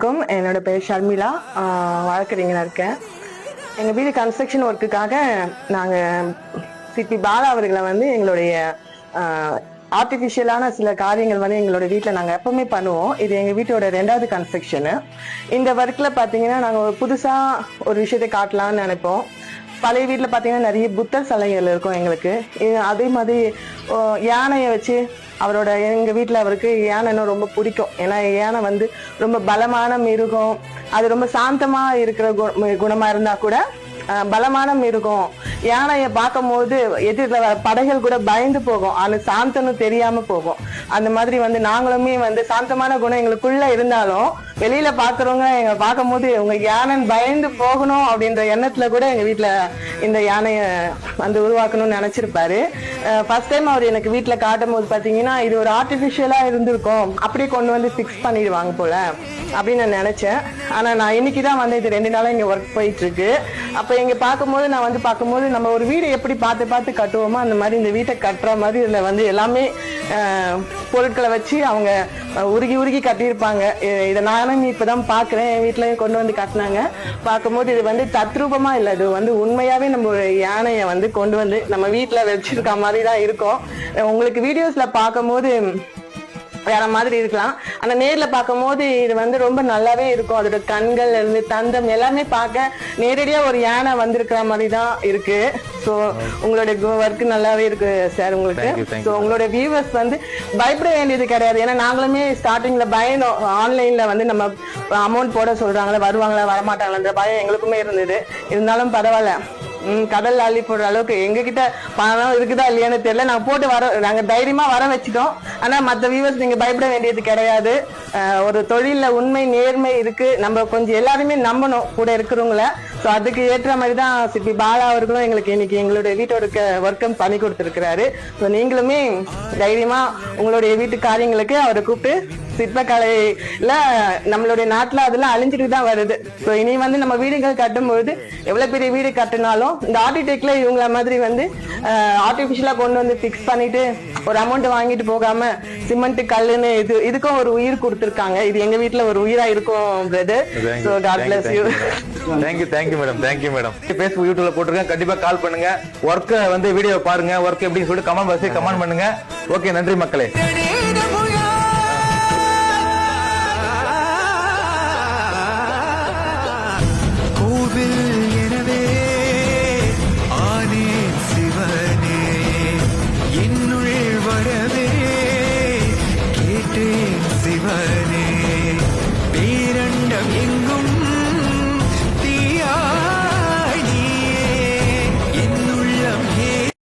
வணக்கம். என்னோட பேர் ஷர்மிளா. வழக்கறிஞராக இருக்கேன். எங்கள் வீடு கன்ஸ்ட்ரக்ஷன் ஒர்க்குக்காக நாங்கள் சிபி பாலா அவர்களை எங்களுடைய ஆர்டிஃபிஷியலான சில காரியங்கள் எங்களோட வீட்டில் நாங்கள் எப்பவுமே பண்ணுவோம். இது எங்கள் வீட்டோட 2வது கன்ஸ்ட்ரக்ஷனு. இந்த ஒர்க்கில் பார்த்தீங்கன்னா நாங்கள் புதுசாக ஒரு விஷயத்தை காட்டலாம்னு நினைப்போம். பழைய வீட்டில் பார்த்தீங்கன்னா நிறைய புத்தர் சிலைகள் இருக்கும் எங்களுக்கு. அதே மாதிரி யானையை வச்சு எங்கள் வீட்டில் அவருக்கு யானைன்னா ரொம்ப பிடிக்கும். ஏன்னா யானை ரொம்ப பலமான மிருகம். அது ரொம்ப சாந்தமாக இருக்கிற குணமாக இருந்தால் கூட பலமான மிருகம். யானையை பார்க்கும் போது எதிர்ல படைகள் கூட பயந்து போகும். அது சாந்தன்னு தெரியாம போகும். அந்த மாதிரி நாங்களுமே சாந்தமான குணம் எங்களுக்குள்ள இருந்தாலும் வெளியில பாக்குறவங்க எங்க பார்க்கும் போது உங்க யானை பயந்து போகணும் அப்படின்ற எண்ணத்துல கூட எங்க வீட்டுல இந்த யானைய உருவாக்கணும்னு நினைச்சிருப்பாரு. ஃபர்ஸ்ட் டைம் அவர் எனக்கு வீட்டுல காட்டும் போது பாத்தீங்கன்னா இது ஒரு ஆர்டிபிஷியலா இருந்திருக்கும், அப்படியே கொண்டு ஃபிக்ஸ் பண்ணிடுவாங்க போல அப்படின்னு நான் நினைச்சேன். ஆனா நான் இன்னைக்குதான் இது 2 நாளா இங்க ஒர்க் போயிட்டு இருக்கு. அப்ப இங்க பார்க்கும்போது நான் பார்க்கும்போது நம்ம ஒரு வீடு எப்படி பார்த்து கட்டுவோமோ அந்த மாதிரி இந்த வீட்டை கட்டுற மாதிரி இதுல எல்லாமே பொருட்களை வச்சு அவங்க உருகி கட்டியிருப்பாங்க. இதை நானும் இப்பதான் பாக்குறேன். என் வீட்டுலயும் கொண்டு கட்டினாங்க. பார்க்கும்போது இது தத்ரூபமா இல்லை, இது உண்மையாவே நம்ம ஒரு யானையை கொண்டு நம்ம வீட்டுல வச்சிருக்க மாதிரி தான் இருக்கும். உங்களுக்கு வீடியோஸ்ல பார்க்கும்போது வேற மாதிரி இருக்கலாம். ஆனா நேர்ல பார்க்கும் போது இது ரொம்ப நல்லாவே இருக்கும். அதோட கண்கள் இருந்து தந்தம் எல்லாமே பார்க்க நேரடியா ஒரு யானை வந்திருக்கிற மாதிரி தான் இருக்கு. ஸோ உங்களோட ஒர்க் நல்லாவே இருக்கு சார். உங்களுக்கு ஸோ உங்களோட வியூவர்ஸ் பயப்பட வேண்டியது கிடையாது. ஏன்னா நாங்களுமே ஸ்டார்டிங்ல பயந்தோம். ஆன்லைன்ல நம்ம அமௌண்ட் போட சொல்றாங்களா, வருவாங்களா வரமாட்டாங்களான்ற பயம் எங்களுக்குமே இருந்தது. இருந்தாலும் பரவாயில்ல, கடல் அள்ளி போடுற அளவுக்கு எங்ககிட்ட பணம் இருக்குதா இல்லையான்னு தெரியல, நாங்க போட்டு நாங்க தைரியமா வர வச்சுட்டோம். ஆனா மற்ற வியூவர்ஸ் நீங்க பயப்பட வேண்டியது கிடையாது. ஒரு தொழில உண்மை நேர்மை இருக்கு. நம்ம கொஞ்சம் எல்லாருமே நம்பணும் கூட இருக்கிறவங்கள. ஸோ அதுக்கு ஏற்ற மாதிரி தான் சிபி பாலா அவர்களும் எங்களுக்கு இன்னைக்கு எங்களுடைய வீட்டோட ஒர்க்கம் பண்ணி கொடுத்துருக்கிறாரு. ஸோ நீங்களுமே தைரியமா உங்களுடைய வீட்டு காரியங்களுக்கு அவரை கூப்பிட்டு சிற்பக்கலையில நம்மளுடைய நாட்டுல அதெல்லாம் அழிஞ்சிட்டு தான் வருது. ஸோ இனி நம்ம வீடுகள் கட்டும்போது எவ்வளவு பெரிய வீடு கட்டினாலும் இந்த ஆர்கிடெக்ட்ல இவங்கள மாதிரி ஆர்டிபிஷியலா கொண்டு பிக்ஸ் பண்ணிட்டு ஒரு அமௌண்ட் வாங்கிட்டு போகாம சிமெண்ட் கல்லுன்னு இதுக்கும் ஒரு உயிர் கொடுத்துருக்காங்க. இது எங்க வீட்டுல ஒரு உயிரா இருக்கும் brother. So God bless you. Thank you madam. Thank you madam. Facebook யூடியூப்ல போட்டுருக்கேன், கண்டிப்பா கால் பண்ணுங்க. ஒர்க்க வீடியோ பாருங்க, ஒர்க் எப்படின்னு சொல்லிட்டு கமெண்ட் பாக்ஸ்ல கமெண்ட் பண்ணுங்க. ஓகே, நன்றி மக்களே. எனவே ஆனே சிவனே என்னுள் வரவே கேட்டேன் சிவனே பேரண்டம் எங்கும்